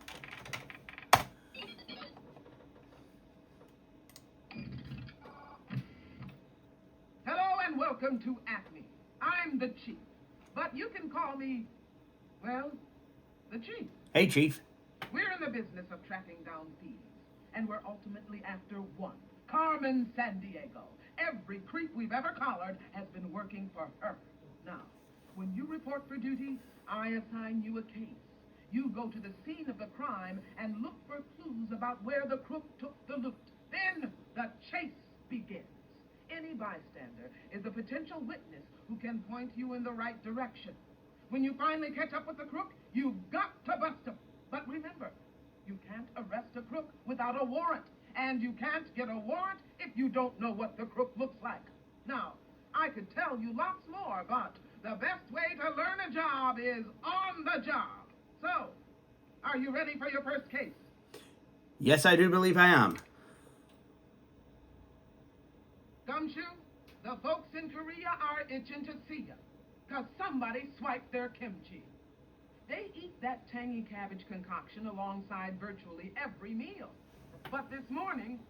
Hello and welcome to Acme. I'm the Chief. But you can call me, well, the Chief. Hey, Chief. We're in the business of tracking down thieves. And we're ultimately after one, Carmen Sandiego. Every creep we've ever collared has been working for her. Now, when you report for duty, I assign you a case. You go to the scene of the crime and look for clues about where the crook took the loot. Then the chase begins. Any bystander is a potential witness who can point you in the right direction. When you finally catch up with the crook, you've got to bust him. But remember, you can't arrest a crook without a warrant. And you can't get a warrant if you don't know what the crook looks like. Now, I could tell you lots more, but the best way to learn a job is on the job. So, are you ready for your first case? Yes, I do believe I am. Gumshoe, the folks in Korea are itching to see you, 'cause somebody swiped their kimchi. They eat that tangy cabbage concoction alongside virtually every meal. But this morning,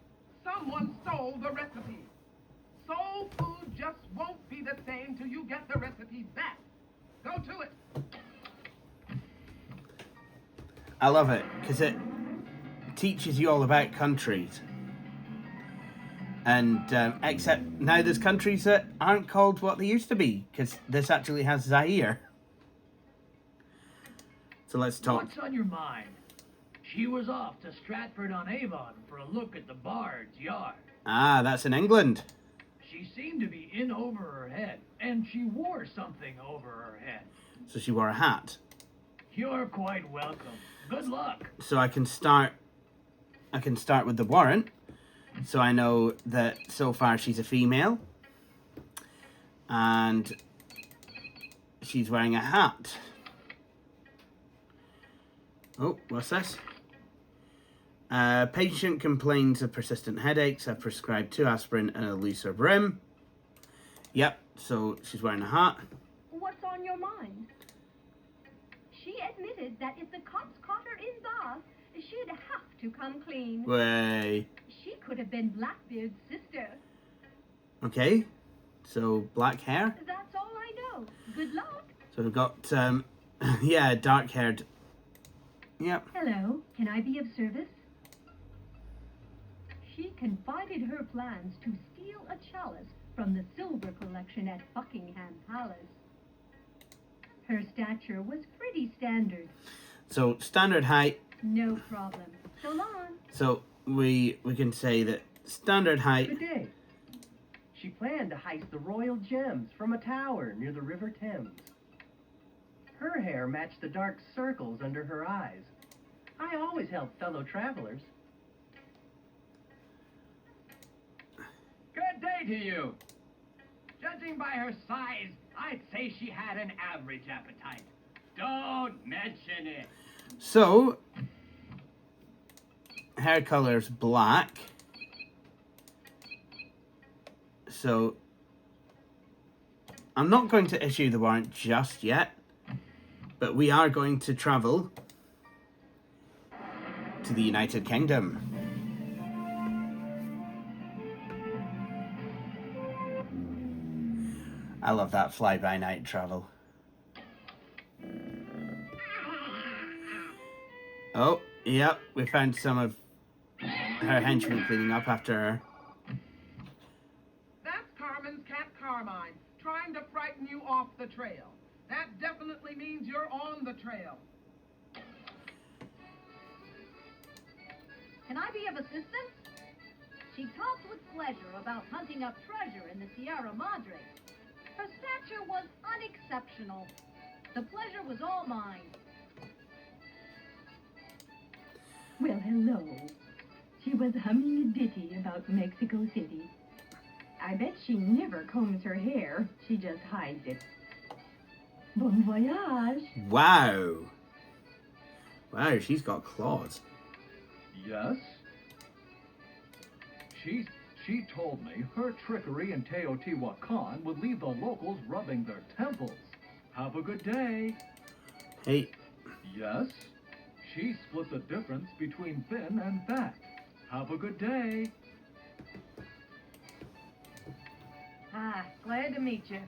someone stole the recipe. Soul food just won't be the same till you get the recipe back. Go to it. I love it, because it teaches you all about countries. And except now there's countries that aren't called what they used to be, because this actually has Zaire. So let's talk. What's on your mind? She was off to Stratford-on-Avon for a look at the Bard's yard. Ah, that's in England. She seemed to be in over her head, and she wore something over her head. So she wore a hat. You're quite welcome. Good luck. So I can start with the warrant. So I know that so far she's a female. And she's wearing a hat. Oh, what's this? Patient complains of persistent headaches. I've prescribed 2 aspirin and a looser brim. Yep, so she's wearing a hat. What's on your mind? She admitted that if the cops caught her in Bath, she'd have to come clean. Way. She could have been Blackbeard's sister. Okay, so black hair. That's all I know. Good luck. So we've got, yeah, dark-haired. Yep. Hello, can I be of service? She confided her plans to steal a chalice from the silver collection at Buckingham Palace. Her stature was pretty standard. So standard height. No problem. So long. So we can say that standard height. Good day. She planned to heist the royal gems from a tower near the River Thames. Her hair matched the dark circles under her eyes. I always help fellow travelers. Good day to you. Judging by her size, I'd say she had an average appetite. Don't mention it. So hair color's black. So I'm not going to issue the warrant just yet, but we are going to travel to the United Kingdom. I love that fly-by-night travel. Oh, yep, we found some of her henchmen cleaning up after her. That's Carmen's cat Carmine, trying to frighten you off the trail. That definitely means you're on the trail. Can I be of assistance? She talked with pleasure about hunting up treasure in the Sierra Madre. Her stature was unexceptional. The pleasure was all mine. Well, hello. She was humming a ditty about Mexico City. I bet she never combs her hair. She just hides it. Bon voyage. Wow. Wow, she's got claws. Yes? She told me her trickery in Teotihuacan would leave the locals rubbing their temples. Have a good day. Hey. Yes? She split the difference between thin and fat. Have a good day. Ah, glad to meet you.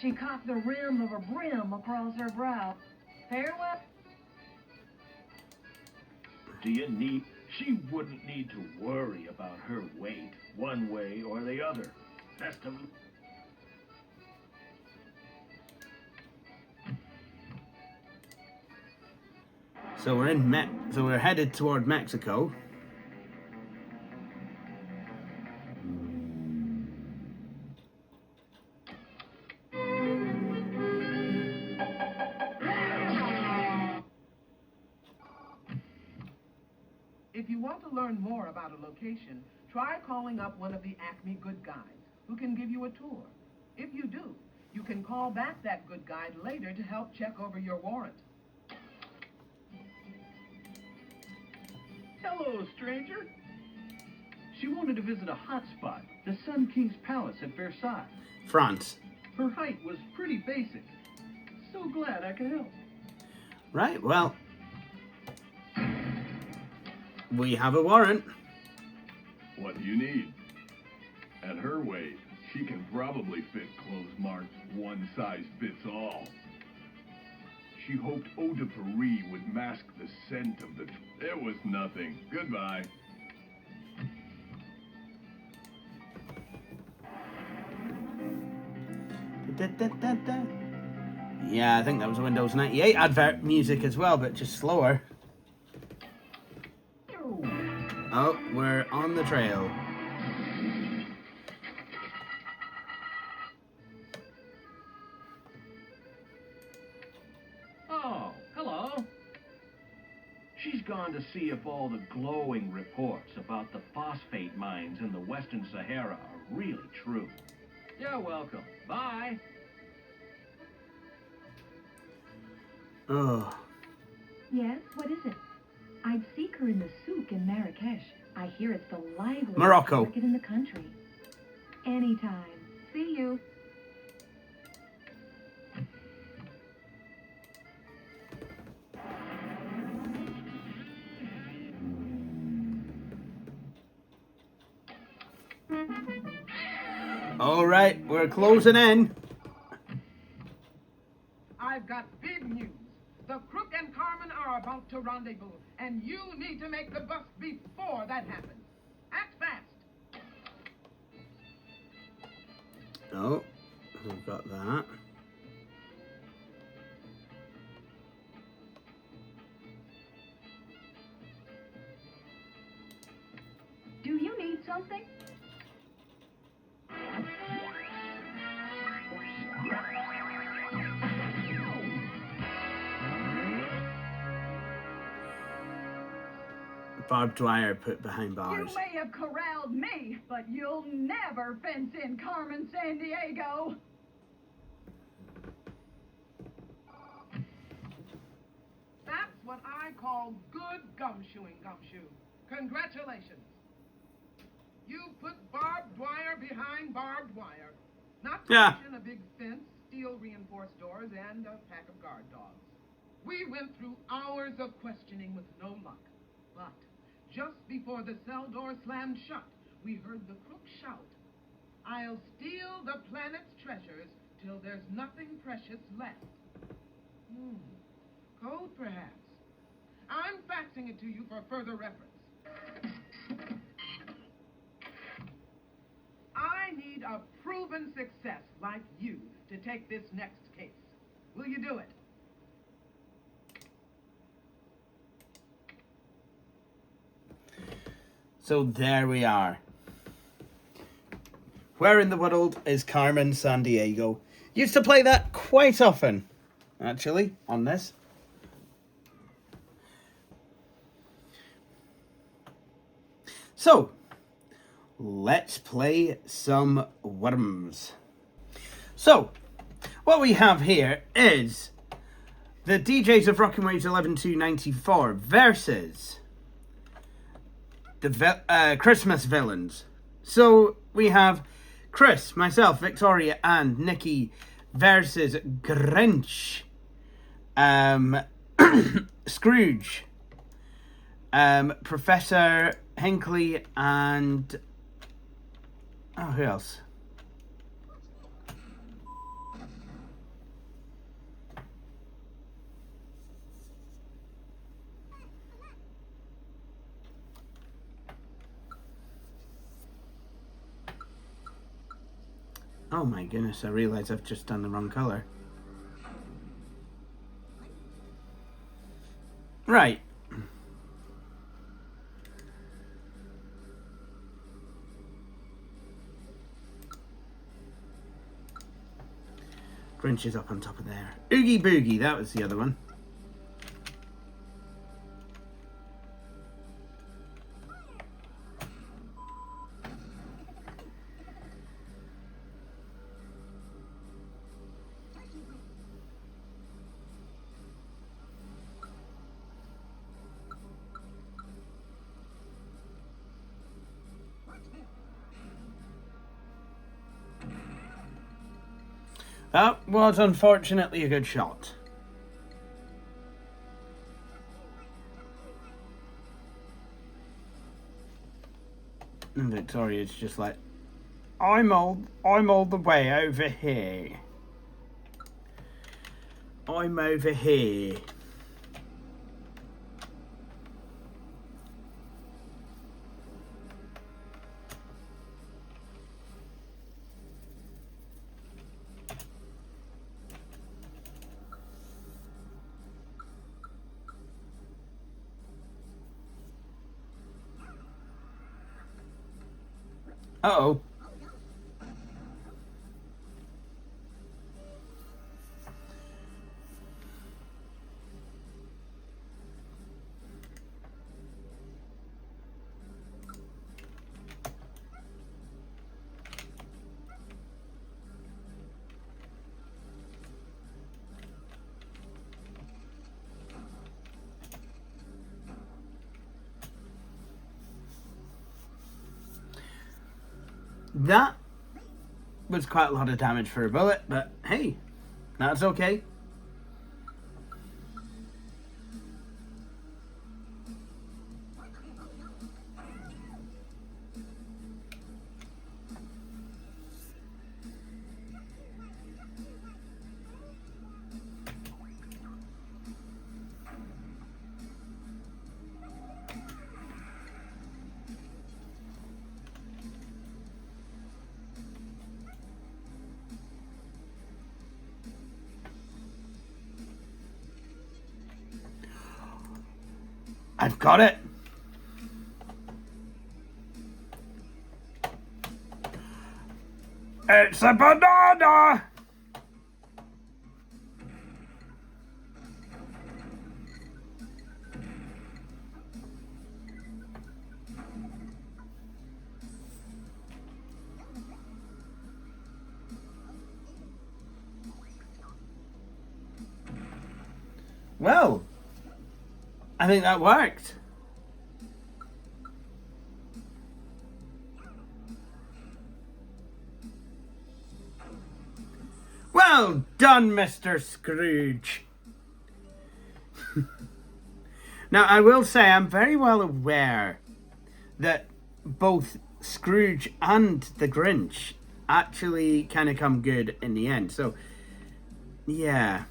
She cocked the rim of her brim across her brow. Farewell. She wouldn't need to worry about her weight, one way or the other. Best of So we're headed toward Mexico. If you want to learn more about a location, try calling up one of the Acme good guides who can give you a tour. If you do, you can call back that good guide later to help check over your warrant. Hello, stranger. She wanted to visit a hot spot, the Sun King's Palace at Versailles. France. Her height was pretty basic. So glad I could help. Right, well, we have a warrant. What do you need? At her weight, she can probably fit clothes marked one size fits all. She hoped eau de Paris would mask the scent of the... It was nothing. Goodbye. Yeah, I think that was a Windows 98 advert music as well, but just slower. Oh, we're on the trail. Oh, hello. She's gone to see if all the glowing reports about the phosphate mines in the Western Sahara are really true. You're welcome. Bye. Oh. Yes, what is it? I'd seek her in the souk in Marrakesh. I hear it's the liveliest Morocco. market in the country. Anytime. See you. All right, we're closing in. I've got big news. The Crook and Carmen are about to rendezvous, and you need to make the bus before that happens. Act fast. Oh, we've got that. Do you need something? Barbed wire put behind You bars. may have corralled me, but you'll never fence in Carmen Sandiego. That's what I call good gumshoeing, Gumshoe. Congratulations. You put barbed wire behind barbed wire. Not to mention a big fence, steel reinforced doors, and a pack of guard dogs. We went through hours of questioning with no luck. But just before the cell door slammed shut, we heard the crook shout, "I'll steal the planet's treasures till there's nothing precious left." Code, perhaps. I'm faxing it to you for further reference. I need a proven success like you to take this next case. Will you do it? So there we are. Where in the world is Carmen Sandiego? Used to play that quite often, actually, on this. So, let's play some Worms. So, what we have here is the DJs of Rockin' Waves 11-2-94 versus the Christmas villains. So, we have Chris, myself, Victoria, and Nikki versus Grinch, Scrooge, Professor Hinckley, and who else? Oh my goodness, I realise I've just done the wrong colour. Right. Grinch is up on top of there. Oogie Boogie, that was the other one. That was unfortunately a good shot. And Victoria's just like, I'm all the way over here. I'm over here. Uh-oh. That was quite a lot of damage for a bullet, but hey, that's okay. I've got it. It's a banana. Well, I think that worked. Well done, Mr. Scrooge. Now, I will say I'm very well aware that both Scrooge and the Grinch actually kind of come good in the end. So, yeah.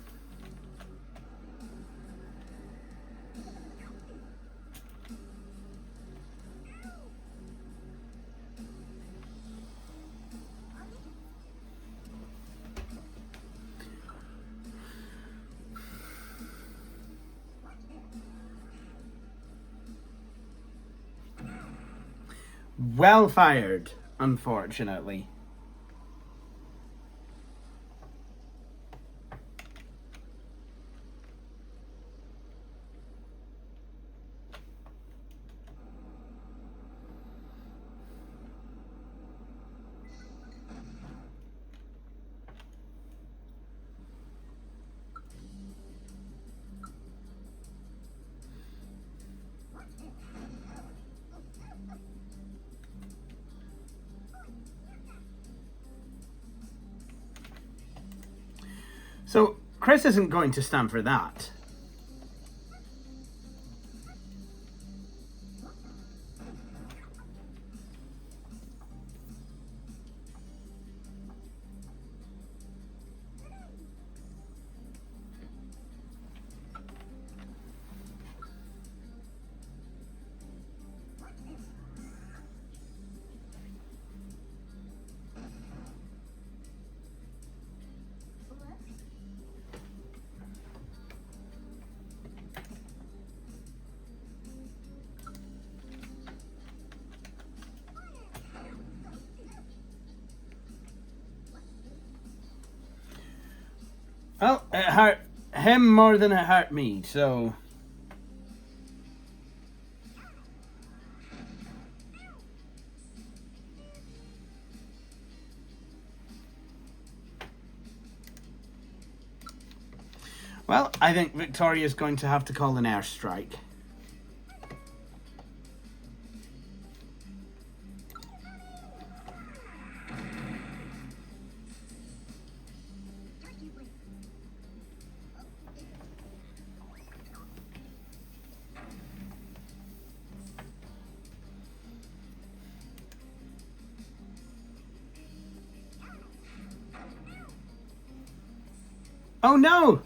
Well fired, unfortunately. So, Chris isn't going to stand for that. Well, it hurt him more than it hurt me, so... Well, I think Victoria's going to have to call an airstrike. Oh no!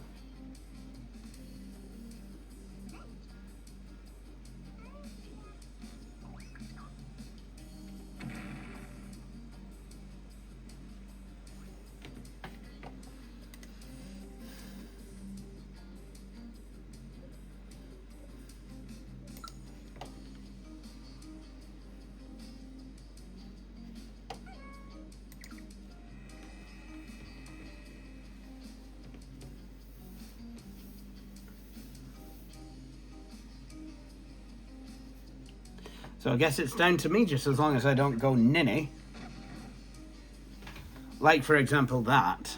So I guess it's down to me, just as long as I don't go ninny. Like, for example, that.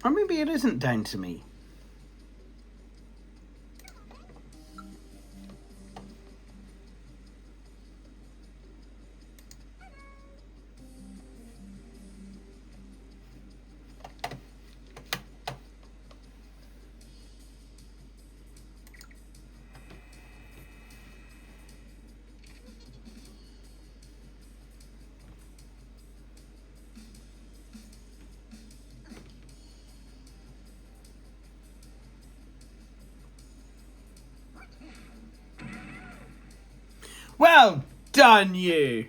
Or maybe it isn't down to me. Well done, you!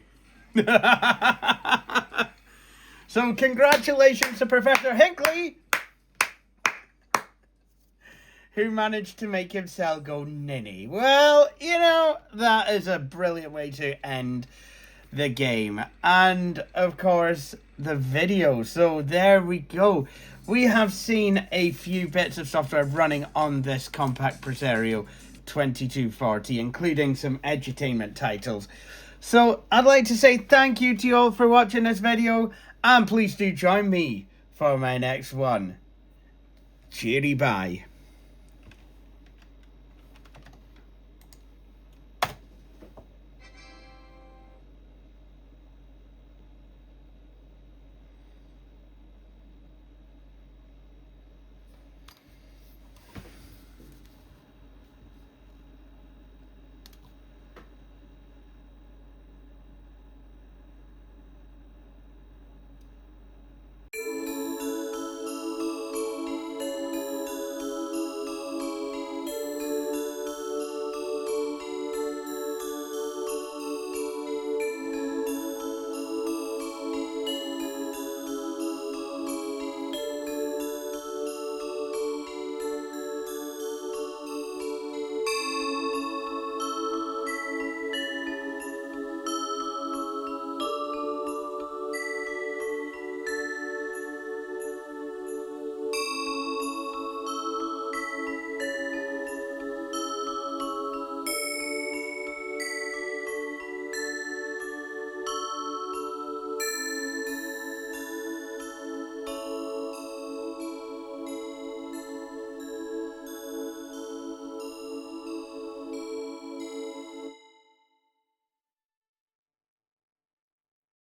So congratulations to Professor Hinckley, who managed to make himself go ninny. Well, you know, that is a brilliant way to end the game. And, of course, the video. So there we go. We have seen a few bits of software running on this Compaq Presario 2240, including some edutainment titles. So I'd like to say thank you to you all for watching this video, and please do join me for my next one. Cheery bye.